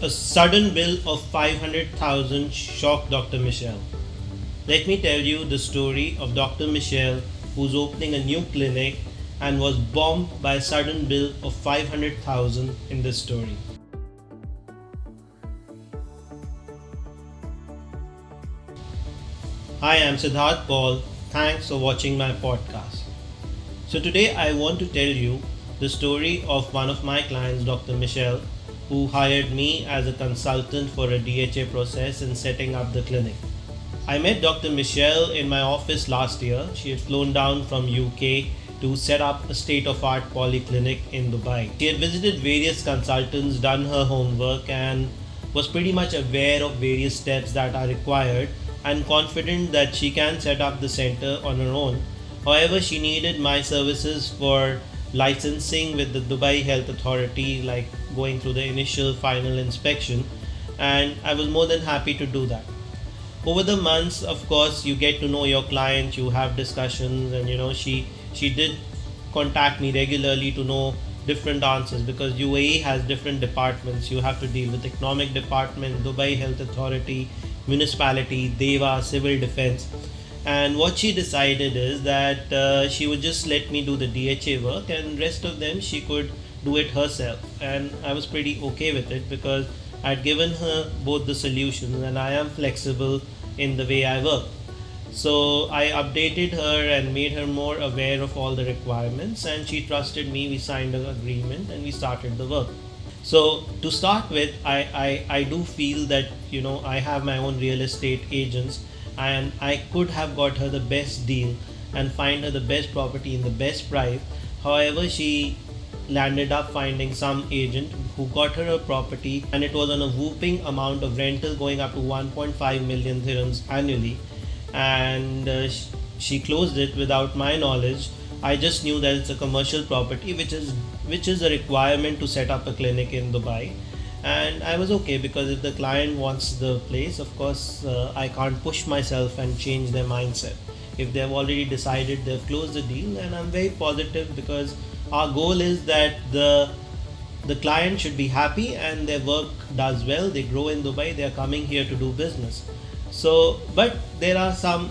A sudden bill of 500,000 shocked Dr. Michelle. Let me tell you the story of Dr. Michelle, who's opening a new clinic and was bombed by a sudden bill of 500,000 in this story. Hi, I'm Siddharth Paul. Thanks for watching my podcast. So today I want to tell you the story of one of my clients, Dr. Michelle, who hired me as a consultant for a DHA process in setting up the clinic. I met Dr. Michelle in my office last year. She had flown down from UK to set up a state-of-art polyclinic in Dubai. She had visited various consultants, done her homework, and was pretty much aware of various steps that are required and confident that she can set up the center on her own. However, she needed my services for licensing with the Dubai Health Authority, like going through the initial final inspection, and I was more than happy to do that. Over the months, of course, you get to know your client, you have discussions, and she did contact me regularly to know different answers, because UAE has different departments. You have to deal with economic department, Dubai Health Authority, Municipality, Deva, Civil Defense. And what she decided is that she would just let me do the DHA work, and rest of them she could do it herself. And I was pretty okay with it, because I'd given her both the solutions and I am flexible in the way I work. So I updated her and made her more aware of all the requirements, and she trusted me. We signed an agreement and we started the work. So to start with, I do feel that I have my own real estate agents, and I could have got her the best deal and find her the best property in the best price. However, she landed up finding some agent who got her a property, and it was on a whooping amount of rental going up to 1.5 million dirhams annually, and she closed it without my knowledge. I just knew that it's a commercial property, which is a requirement to set up a clinic in Dubai. And I was okay, because if the client wants the place, of course, I can't push myself and change their mindset. If they've already decided, they've closed the deal, and I'm very positive, because our goal is that the client should be happy and their work does well. They grow in Dubai, they are coming here to do business. So, but there are some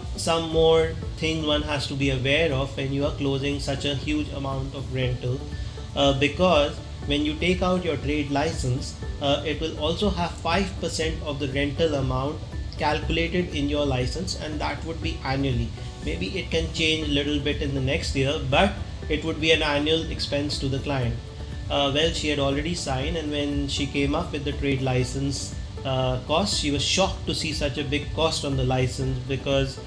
more things one has to be aware of when you are closing such a huge amount of rental, because when you take out your trade license, it will also have 5% of the rental amount calculated in your license, and that would be annually. Maybe it can change a little bit in the next year, but it would be an annual expense to the client. Well, she had already signed, and when she came up with the trade license cost, she was shocked to see such a big cost on the license, because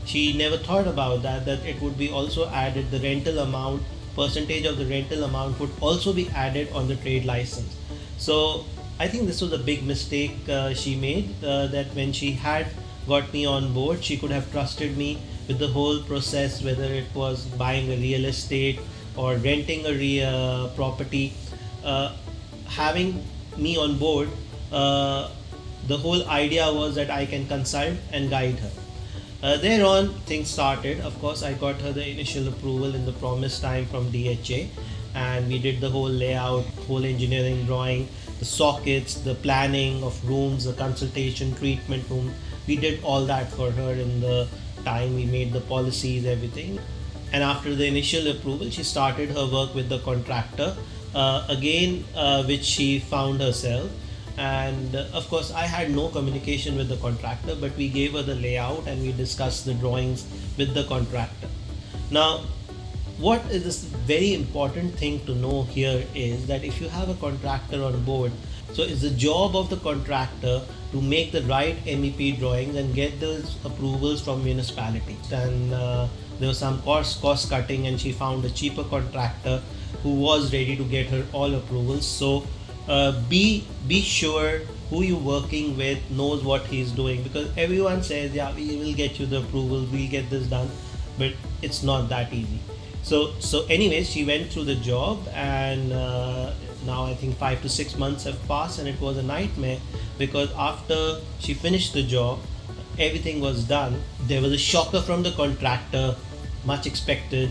she never thought about that it would be also added. The rental amount, percentage of the rental amount would also be added on the trade license. So I think this was a big mistake she made, that when she had got me on board, she could have trusted me with the whole process, whether it was buying a real estate or renting a property. Having me on board, the whole idea was that I can consult and guide her. Thereon, things started. Of course, I got her the initial approval in the promised time from DHA, and we did the whole layout, whole engineering drawing, the sockets, the planning of rooms, the consultation, treatment room. We did all that for her in the time. We made the policies, everything. And after the initial approval, she started her work with the contractor, which she found herself. And of course, I had no communication with the contractor, but we gave her the layout and we discussed the drawings with the contractor. Now, what is this very important thing to know here is that if you have a contractor on board, so it's the job of the contractor to make the right MEP drawings and get those approvals from municipality. And there was some cost cutting, and she found a cheaper contractor who was ready to get her all approvals. So be sure who you're working with knows what he's doing, because everyone says, yeah, we will get you the approval, we'll get this done, but it's not that easy. So anyways, she went through the job, and now I think 5 to 6 months have passed, and it was a nightmare, because after she finished the job, everything was done. There was a shocker from the contractor, much expected.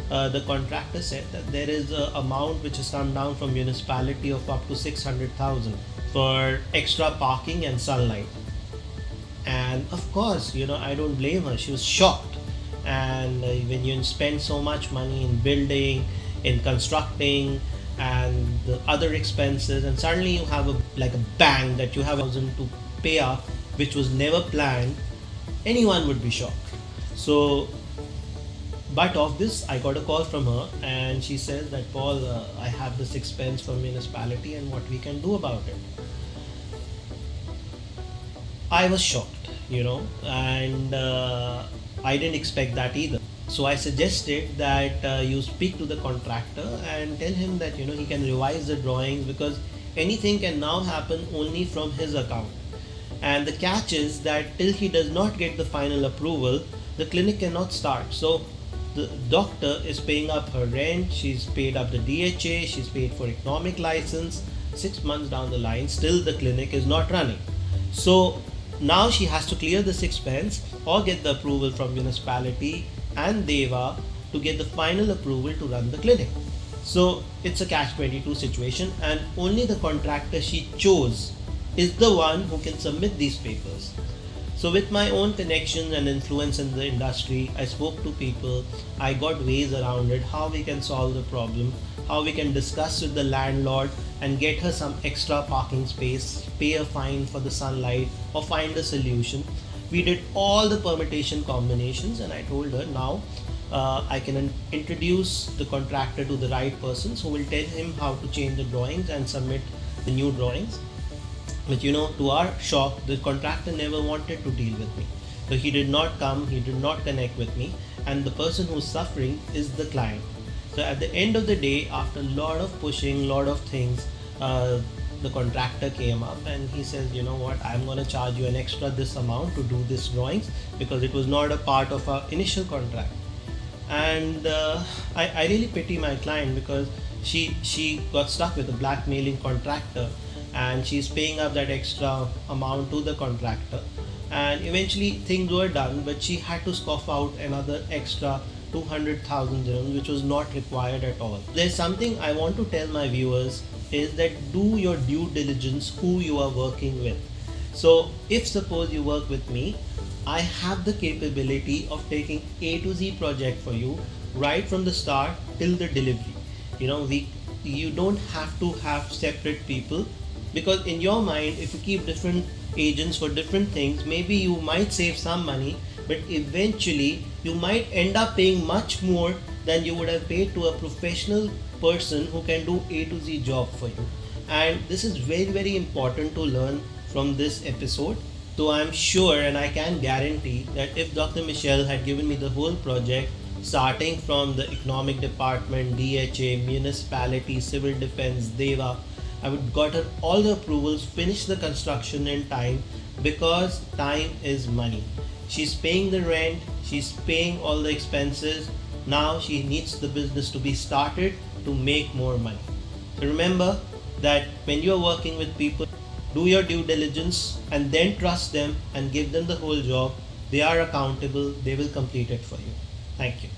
the contractor said that there is a amount which has come down from municipality of up to 600,000 for extra parking and sunlight. And of course, I don't blame her. She was shocked. And when you spend so much money in building, in constructing, and the other expenses, and suddenly you have a bang that you have 1,000 to pay up, which was never planned, anyone would be shocked. So, but of this, I got a call from her, and she says that, Paul, I have this expense from municipality, and what we can do about it. I was shocked, and I didn't expect that either. So I suggested that you speak to the contractor and tell him that he can revise the drawings, because anything can now happen only from his account. And the catch is that till he does not get the final approval, the clinic cannot start. So the doctor is paying up her rent, she's paid up the DHA, she's paid for economic license. 6 months down the line, still the clinic is not running. So now she has to clear this expense or get the approval from municipality and Deva to get the final approval to run the clinic. So it's a catch-22 situation, and only the contractor she chose is the one who can submit these papers. So with my own connections and influence in the industry, I spoke to people, I got ways around it, how we can solve the problem, how we can discuss with the landlord and get her some extra parking space, pay a fine for the sunlight, or find a solution. We did all the permutation combinations, and I told her now I can introduce the contractor to the right persons who will tell him how to change the drawings and submit the new drawings. But to our shock, the contractor never wanted to deal with me. So he did not come, he did not connect with me, and the person who's suffering is the client. So at the end of the day, after a lot of pushing, lot of things, the contractor came up and he says, you know what, I'm going to charge you an extra this amount to do this drawings, because it was not a part of our initial contract. And I really pity my client, because she got stuck with a blackmailing contractor, and she's paying up that extra amount to the contractor, and eventually things were done, but she had to scoff out another extra 200,000 dirhams, which was not required at all. There's something I want to tell my viewers, is that do your due diligence who you are working with. So if suppose you work with me, I have the capability of taking A to Z project for you right from the start till the delivery. You don't have to have separate people, because in your mind, if you keep different agents for different things, maybe you might save some money, but eventually you might end up paying much more than you would have paid to a professional person who can do A to Z job for you. And this is very, very important to learn from this episode. So I'm sure and I can guarantee that if Dr. Michelle had given me the whole project, starting from the economic department, DHA, municipality, civil defense, Deva, I would got her all the approvals, finish the construction in time, because time is money. She's paying the rent, she's paying all the expenses. Now she needs the business to be started to make more money. So remember that when you're working with people, do your due diligence and then trust them and give them the whole job. They are accountable, they will complete it for you. Thank you.